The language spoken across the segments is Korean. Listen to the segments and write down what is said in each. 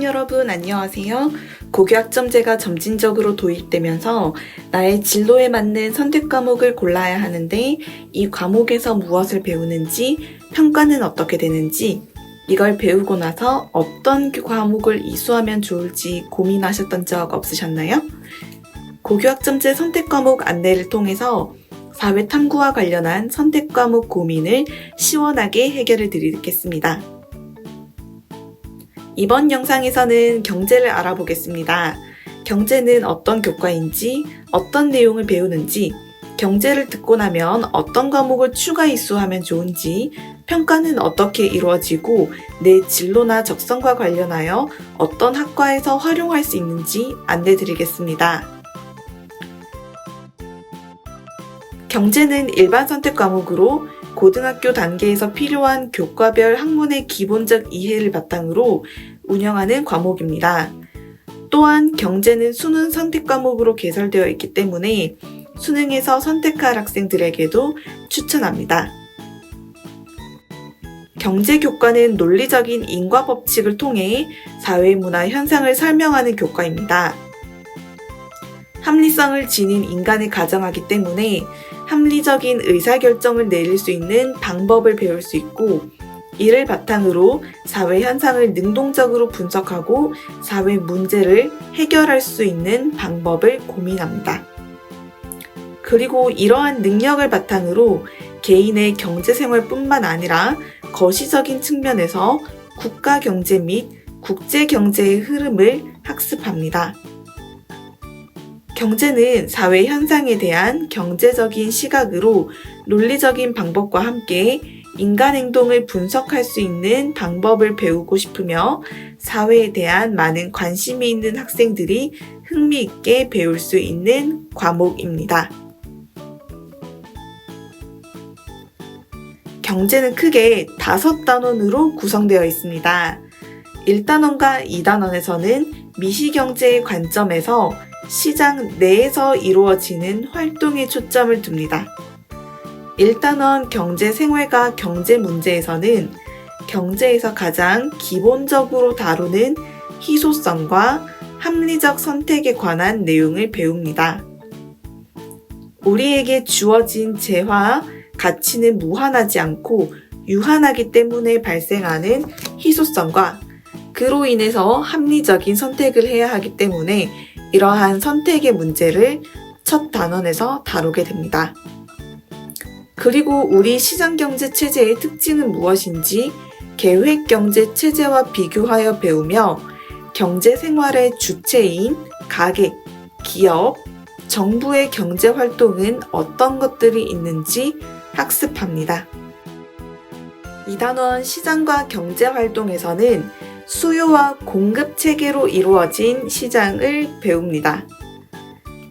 학생 여러분 안녕하세요. 고교학점제가 점진적으로 도입되면서 나의 진로에 맞는 선택 과목을 골라야 하는데 이 과목에서 무엇을 배우는지, 평가는 어떻게 되는지, 이걸 배우고 나서 어떤 과목을 이수하면 좋을지 고민하셨던 적 없으셨나요? 고교학점제 선택 과목 안내를 통해서 사회 탐구와 관련한 선택 과목 고민을 시원하게 해결해 드리겠습니다. 이번 영상에서는 경제를 알아보겠습니다. 경제는 어떤 교과인지, 어떤 내용을 배우는지, 경제를 듣고 나면 어떤 과목을 추가 이수하면 좋은지, 평가는 어떻게 이루어지고 내 진로나 적성과 관련하여 어떤 학과에서 활용할 수 있는지 안내드리겠습니다. 경제는 일반 선택 과목으로 고등학교 단계에서 필요한 교과별 학문의 기본적 이해를 바탕으로 운영하는 과목입니다. 또한 경제는 수능 선택 과목으로 개설되어 있기 때문에 수능에서 선택할 학생들에게도 추천합니다. 경제 교과는 논리적인 인과 법칙을 통해 사회 문화 현상을 설명하는 교과입니다. 합리성을 지닌 인간을 가정하기 때문에 합리적인 의사결정을 내릴 수 있는 방법을 배울 수 있고, 이를 바탕으로 사회 현상을 능동적으로 분석하고 사회 문제를 해결할 수 있는 방법을 고민합니다. 그리고 이러한 능력을 바탕으로 개인의 경제생활뿐만 아니라 거시적인 측면에서 국가 경제 및 국제 경제의 흐름을 학습합니다. 경제는 사회 현상에 대한 경제적인 시각으로 논리적인 방법과 함께 인간 행동을 분석할 수 있는 방법을 배우고 싶으며 사회에 대한 많은 관심이 있는 학생들이 흥미있게 배울 수 있는 과목입니다. 경제는 크게 5단원으로 구성되어 있습니다. 1단원과 2단원에서는 미시경제의 관점에서 시장 내에서 이루어지는 활동에 초점을 둡니다. 1단원 경제생활과 경제 문제에서는 경제에서 가장 기본적으로 다루는 희소성과 합리적 선택에 관한 내용을 배웁니다. 우리에게 주어진 재화와 가치는 무한하지 않고 유한하기 때문에 발생하는 희소성과 그로 인해서 합리적인 선택을 해야 하기 때문에 이러한 선택의 문제를 첫 단원에서 다루게 됩니다. 그리고 우리 시장경제 체제의 특징은 무엇인지 계획경제 체제와 비교하여 배우며 경제생활의 주체인 가계, 기업, 정부의 경제활동은 어떤 것들이 있는지 학습합니다. 2단원 시장과 경제활동에서는 수요와 공급 체계로 이루어진 시장을 배웁니다.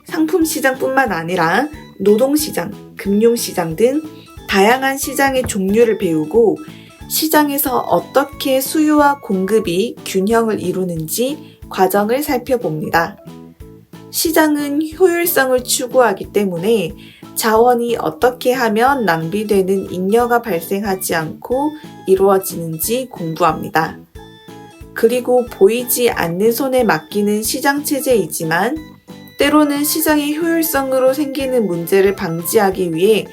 상품 시장뿐만 아니라 노동시장, 금융시장 등 다양한 시장의 종류를 배우고 시장에서 어떻게 수요와 공급이 균형을 이루는지 과정을 살펴봅니다. 시장은 효율성을 추구하기 때문에 자원이 어떻게 하면 낭비되는 잉여가 발생하지 않고 이루어지는지 공부합니다. 그리고 보이지 않는 손에 맡기는 시장체제이지만 때로는 시장의 효율성으로 생기는 문제를 방지하기 위해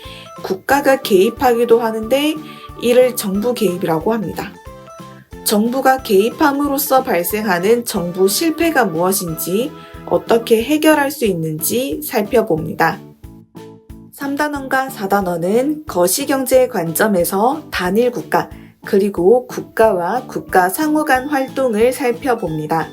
국가가 개입하기도 하는데 이를 정부 개입이라고 합니다. 정부가 개입함으로써 발생하는 정부 실패가 무엇인지 어떻게 해결할 수 있는지 살펴봅니다. 3단원과 4단원은 거시경제의 관점에서 단일 국가, 그리고 국가와 국가 상호 간 활동을 살펴봅니다.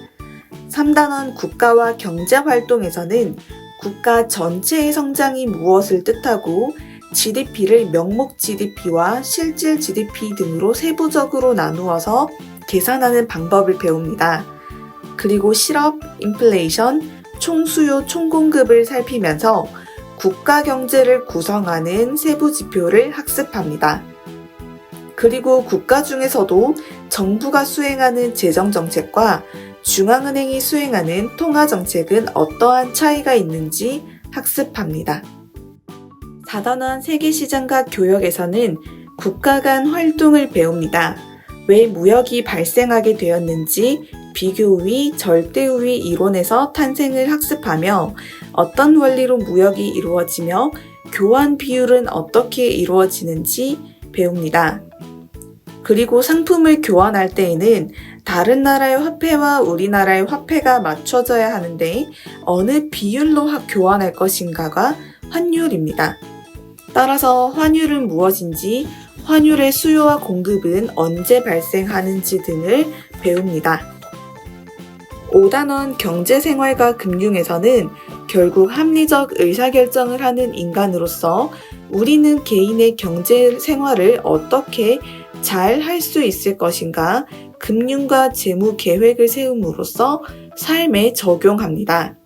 3단원 국가와 경제활동에서는 국가 전체의 성장이 무엇을 뜻하고 GDP를 명목 GDP와 실질 GDP 등으로 세부적으로 나누어서 계산하는 방법을 배웁니다. 그리고 실업, 인플레이션, 총수요, 총공급을 살피면서 국가 경제를 구성하는 세부 지표를 학습합니다. 그리고 국가 중에서도 정부가 수행하는 재정정책과 중앙은행이 수행하는 통화정책은 어떠한 차이가 있는지 학습합니다. 4단원 세계시장과 교역에서는 국가 간 활동을 배웁니다. 왜 무역이 발생하게 되었는지, 비교우위, 절대우위 이론에서 탄생을 학습하며 어떤 원리로 무역이 이루어지며 교환 비율은 어떻게 이루어지는지 배웁니다. 그리고 상품을 교환할 때에는 다른 나라의 화폐와 우리나라의 화폐가 맞춰져야 하는데 어느 비율로 교환할 것인가가 환율입니다. 따라서 환율은 무엇인지, 환율의 수요와 공급은 언제 발생하는지 등을 배웁니다. 5단원 경제생활과 금융에서는 결국 합리적 의사결정을 하는 인간으로서 우리는 개인의 경제생활을 어떻게 잘 할 수 있을 것인가 금융과 재무 계획을 세움으로써 삶에 적용합니다.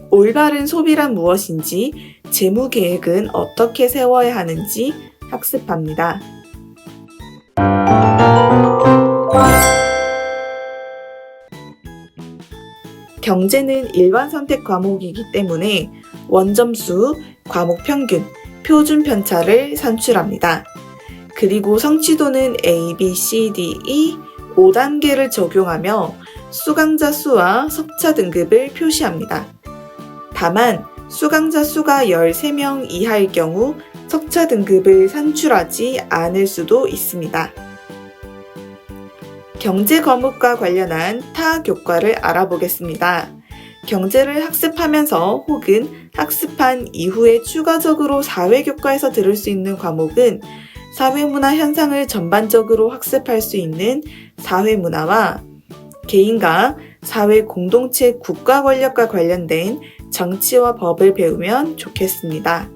올바른 소비란 무엇인지, 재무 계획은 어떻게 세워야 하는지 학습합니다. 경제는 일반 선택 과목이기 때문에 원점수, 과목 평균, 표준 편차를 산출합니다. 그리고 성취도는 A, B, C, D, E 5단계를 적용하며 수강자 수와 석차 등급을 표시합니다. 다만 수강자 수가 13명 이하일 경우 석차 등급을 산출하지 않을 수도 있습니다. 경제 과목과 관련한 타 교과를 알아보겠습니다. 경제를 학습하면서 혹은 학습한 이후에 추가적으로 사회교과에서 들을 수 있는 과목은 사회문화 현상을 전반적으로 학습할 수 있는 사회문화와 개인과 사회 공동체 국가 권력과 관련된 정치와 법을 배우면 좋겠습니다.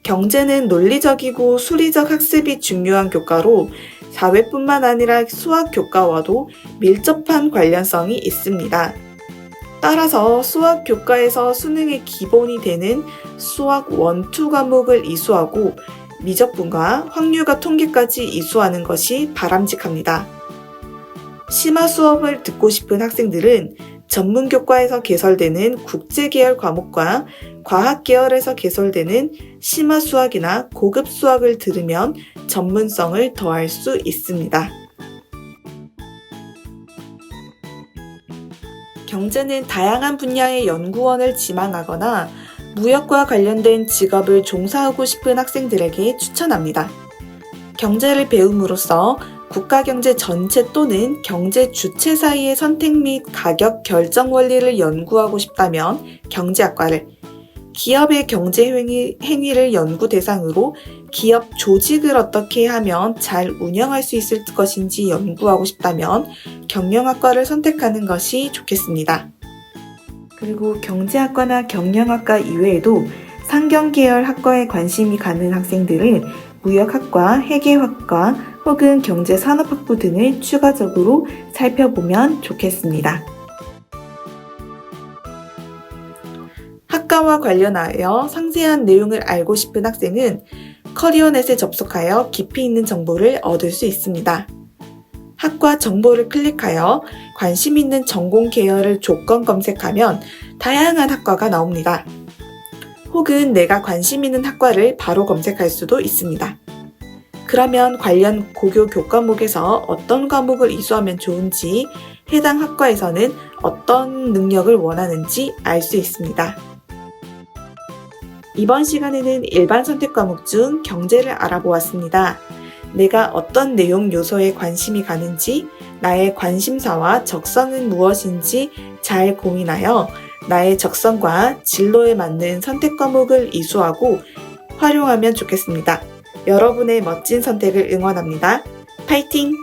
경제는 논리적이고 수리적 학습이 중요한 교과로 사회뿐만 아니라 수학 교과와도 밀접한 관련성이 있습니다. 따라서 수학 교과에서 수능의 기본이 되는 수학 1, 2 과목을 이수하고 미적분과 확률과 통계까지 이수하는 것이 바람직합니다. 심화 수업을 듣고 싶은 학생들은 전문 교과에서 개설되는 국제 계열 과목과 과학 계열에서 개설되는 심화 수학이나 고급 수학을 들으면 전문성을 더할 수 있습니다. 경제는 다양한 분야의 연구원을 지망하거나 무역과 관련된 직업을 종사하고 싶은 학생들에게 추천합니다. 경제를 배움으로써 국가경제 전체 또는 경제 주체 사이의 선택 및 가격 결정 원리를 연구하고 싶다면 경제학과를, 기업의 경제 행위를 연구 대상으로 기업 조직을 어떻게 하면 잘 운영할 수 있을 것인지 연구하고 싶다면 경영학과를 선택하는 것이 좋겠습니다. 그리고 경제학과나 경영학과 이외에도 상경 계열 학과에 관심이 가는 학생들은 무역학과, 회계학과 혹은 경제산업학부 등을 추가적으로 살펴보면 좋겠습니다. 학과와 관련하여 상세한 내용을 알고 싶은 학생은 커리어넷에 접속하여 깊이 있는 정보를 얻을 수 있습니다. 학과 정보를 클릭하여 관심 있는 전공 계열을 조건 검색하면 다양한 학과가 나옵니다. 혹은 내가 관심 있는 학과를 바로 검색할 수도 있습니다. 그러면 관련 고교 교과목에서 어떤 과목을 이수하면 좋은지, 해당 학과에서는 어떤 능력을 원하는지 알 수 있습니다. 이번 시간에는 일반 선택 과목 중 경제를 알아보았습니다. 내가 어떤 내용 요소에 관심이 가는지, 나의 관심사와 적성은 무엇인지 잘 고민하여 나의 적성과 진로에 맞는 선택 과목을 이수하고 활용하면 좋겠습니다. 여러분의 멋진 선택을 응원합니다. 파이팅!